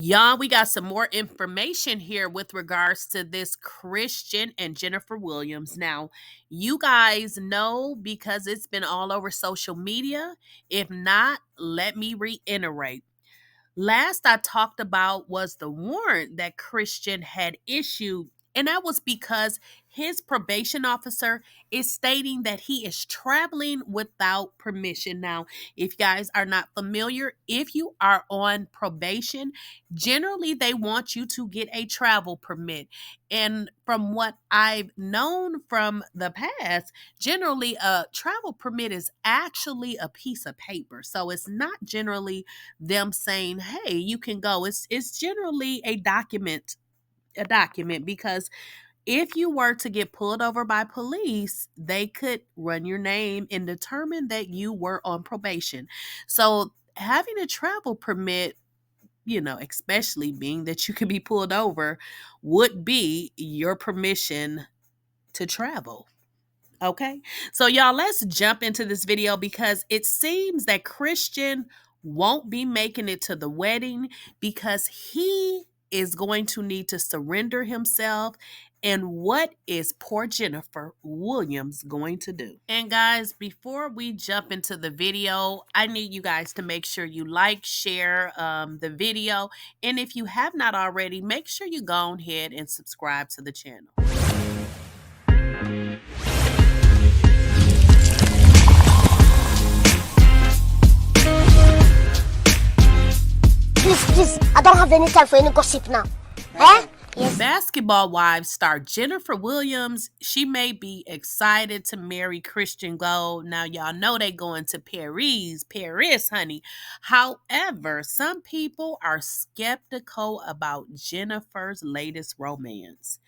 Y'all, we got some more information here with regards to this Christian and Jennifer Williams. Now, you guys know because it's been all over social media. If not, let me reiterate. Last I talked about was the warrant that Christian had issued, and that was because his probation officer is stating that he is traveling without permission. Now, if you guys are not familiar, if you are on probation, generally they want you to get a travel permit. And from what I've known from the past, generally a travel permit is actually a piece of paper. So it's not generally them saying, "Hey, you can go." It's generally a document because if you were to get pulled over by police, they could run your name and determine that you were on probation. So having a travel permit, especially being that you could be pulled over, would be your permission to travel. Okay. So, y'all, let's jump into this video because it seems that Christian won't be making it to the wedding because he is going to need to surrender himself. And what is poor Jennifer Williams going to do? And guys, before we jump into the video, I need you guys to make sure you like, share the video. And if you have not already, make sure you go ahead and subscribe to the channel. Please, I don't have any time for any gossip now. Eh? Yes. Basketball Wives star Jennifer Williams, she may be excited to marry Christian Gold. Now, y'all know they going to Paris, honey. However, some people are skeptical about Jennifer's latest romance.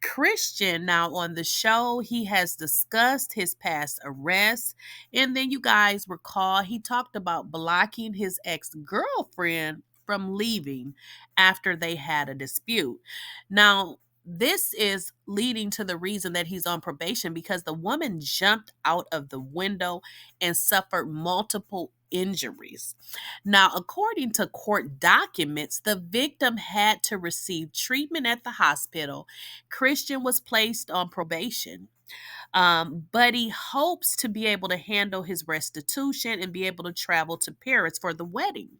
Christian, now on the show, he has discussed his past arrests. And then you guys recall he talked about blocking his ex-girlfriend from leaving after they had a dispute. Now, this is leading to the reason that he's on probation because the woman jumped out of the window and suffered multiple injuries. Now, according to court documents, the victim had to receive treatment at the hospital. Christian was placed on probation. But he hopes to be able to handle his restitution and be able to travel to Paris for the wedding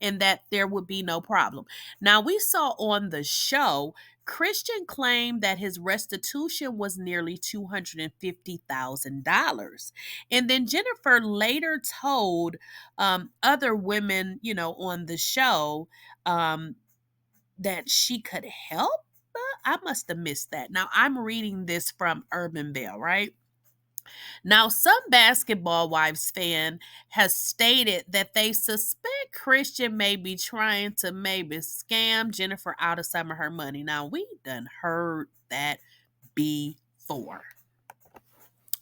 and that there would be no problem. Now, we saw on the show, Christian claimed that his restitution was nearly $250,000. And then Jennifer later told other women, on the show that she could help. I must have missed that. Now, I'm reading this from Urban Bell, right? Now, some Basketball Wives fan has stated that they suspect Christian may be trying to maybe scam Jennifer out of some of her money. Now, we done heard that before.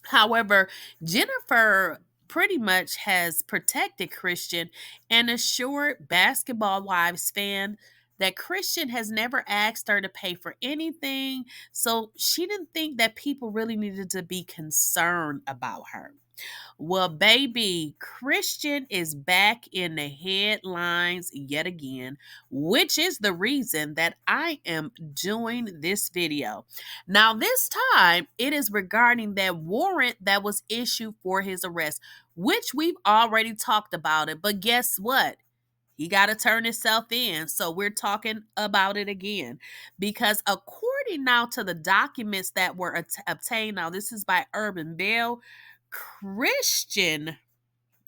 However, Jennifer pretty much has protected Christian and assured Basketball Wives fan that Christian has never asked her to pay for anything, so she didn't think that people really needed to be concerned about her. Well, baby, Christian is back in the headlines yet again, which is the reason that I am doing this video. Now, this time it is regarding that warrant that was issued for his arrest, which we've already talked about it. But guess what? He got to turn himself in. So we're talking about it again because according now to the documents that were obtained, now this is by Urban Bell, Christian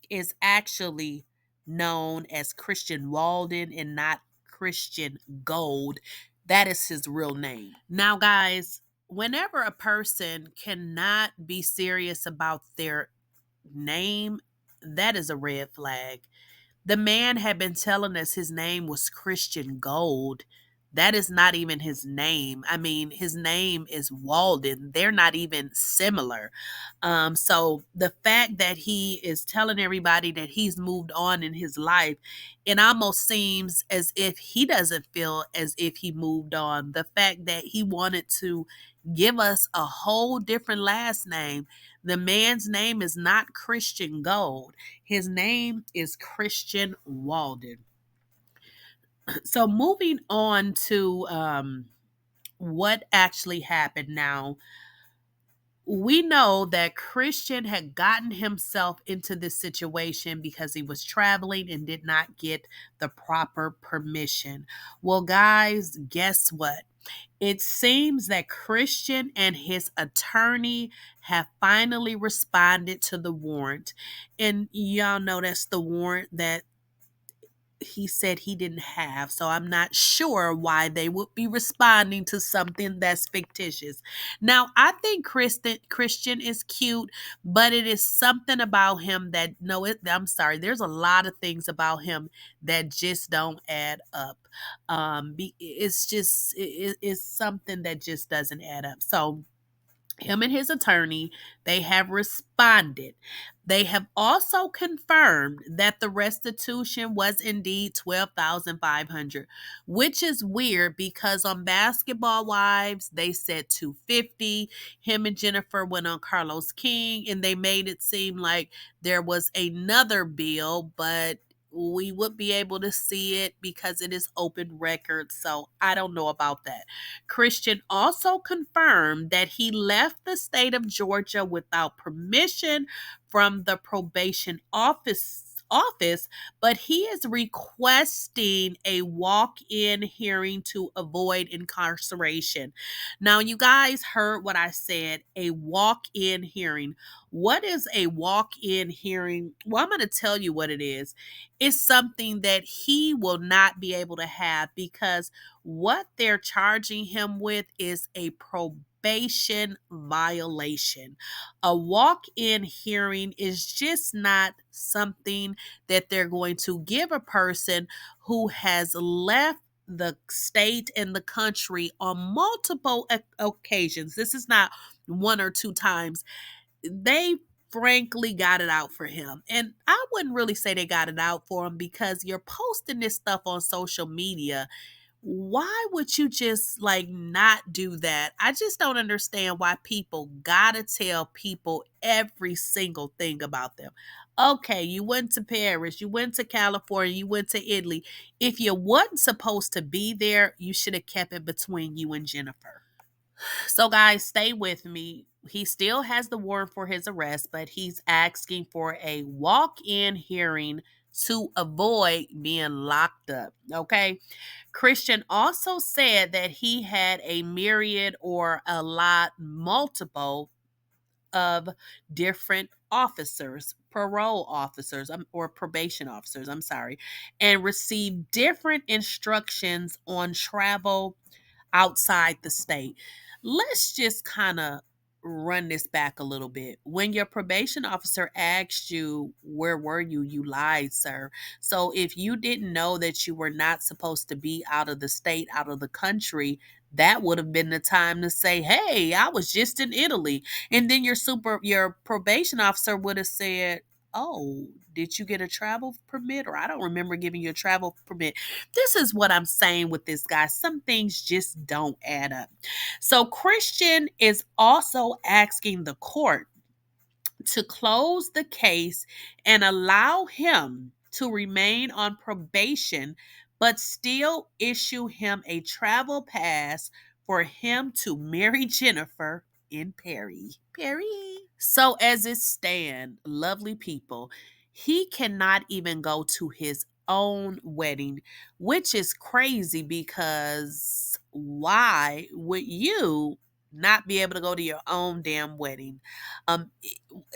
is actually known as Christian Walden and not Christian Gold. That is his real name. Now, guys, whenever a person cannot be serious about their name, that is a red flag. The man had been telling us his name was Christian Gold. That is not even his name. I mean, his name is Walden. They're not even similar. So the fact that he is telling everybody that he's moved on in his life, it almost seems as if he doesn't feel as if he moved on. The fact that he wanted to give us a whole different last name. The man's name is not Christian Gold. His name is Christian Walden. So moving on to what actually happened now, we know that Christian had gotten himself into this situation because he was traveling and did not get the proper permission. Well, guys, guess what? It seems that Christian and his attorney have finally responded to the warrant. And y'all know that's the warrant that he said he didn't have. So I'm not sure why they would be responding to something that's fictitious. Now, I think Christian is cute, but it is something about him that no, I'm sorry. There's a lot of things about him that just don't add up. It's just it's something that just doesn't add up. So him and his attorney, they have responded. They have also confirmed that the restitution was indeed 12,500, which is weird because on Basketball Wives they said 250. Him and Jennifer went on Carlos King and they made it seem like there was another bill, but we would be able to see it because it is open record. So I don't know about that. Christian also confirmed that he left the state of Georgia without permission from the probation office, but he is requesting a walk-in hearing to avoid incarceration. Now, you guys heard what I said, a walk-in hearing. What is a walk-in hearing? Well, I'm going to tell you what it is. It's something that he will not be able to have because what they're charging him with is a probation violation. A walk in hearing is just not something that they're going to give a person who has left the state and the country on multiple occasions. This is not one or two times. They frankly got it out for him. And I wouldn't really say they got it out for him because you're posting this stuff on social media. Why would you just like not do that? I just don't understand why people gotta tell people every single thing about them. Okay, you went to Paris, you went to California, you went to Italy. If you wasn't supposed to be there, you should have kept it between you and Jennifer. So, guys, stay with me. He still has the warrant for his arrest, but he's asking for a walk in hearing to avoid being locked up. Okay. Christian also said that he had a myriad or a lot, multiple of different officers, parole officers, or probation officers, I'm sorry, and received different instructions on travel outside the state. Let's just kind of run this back a little bit. When your probation officer asked you, where were you? You lied, sir. So if you didn't know that you were not supposed to be out of the state, out of the country, that would have been the time to say, hey, I was just in Italy. And then your probation officer would have said, oh, did you get a travel permit? Or I don't remember giving you a travel permit. This is what I'm saying with this guy. Some things just don't add up. So Christian is also asking the court to close the case and allow him to remain on probation, but still issue him a travel pass for him to marry Jennifer in Paris. Paris. So as it stands, lovely people, he cannot even go to his own wedding, which is crazy because why would you not be able to go to your own damn wedding? Um,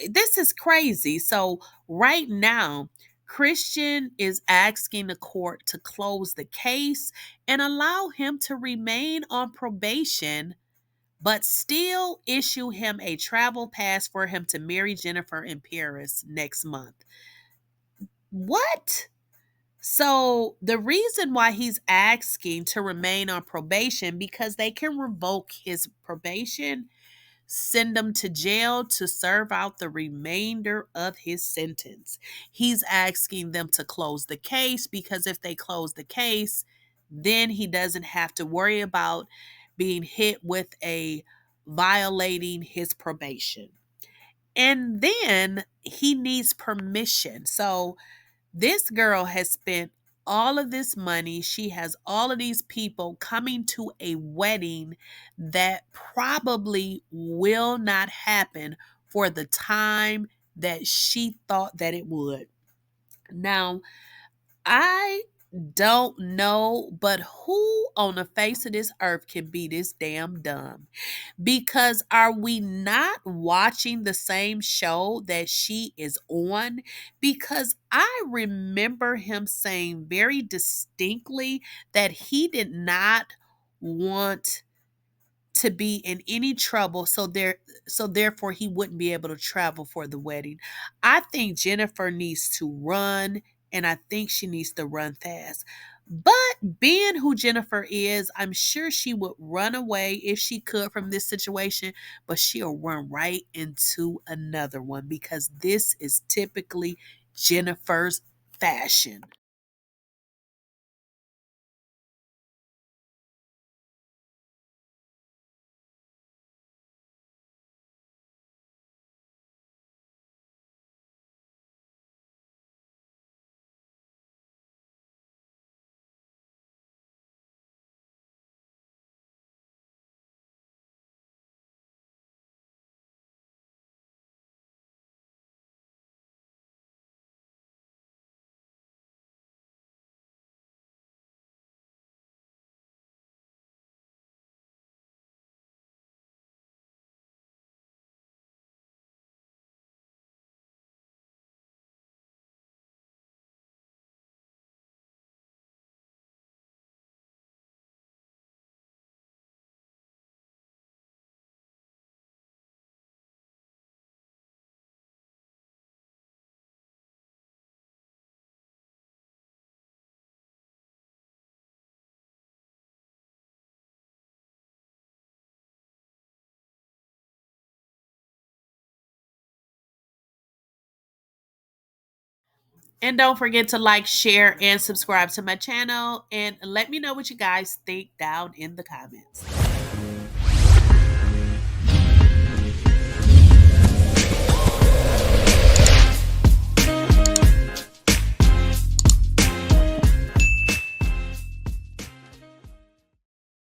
this is crazy. So right now, Christian is asking the court to close the case and allow him to remain on probation, but still issue him a travel pass for him to marry Jennifer in Paris next month. What? So the reason why he's asking to remain on probation because they can revoke his probation, send him to jail to serve out the remainder of his sentence. He's asking them to close the case because if they close the case, then he doesn't have to worry about being hit with a violating his probation. And then he needs permission. So this girl has spent all of this money. She has all of these people coming to a wedding that probably will not happen for the time that she thought that it would. Now, I don't know, but who on the face of this earth can be this damn dumb? Because are we not watching the same show that she is on? Because I remember him saying very distinctly that he did not want to be in any trouble, so therefore he wouldn't be able to travel for the wedding. I think Jennifer needs to run, and I think she needs to run fast. But being who Jennifer is, I'm sure she would run away if she could from this situation, but she'll run right into another one because this is typically Jennifer's fashion. And don't forget to like, share, and subscribe to my channel. And let me know what you guys think down in the comments.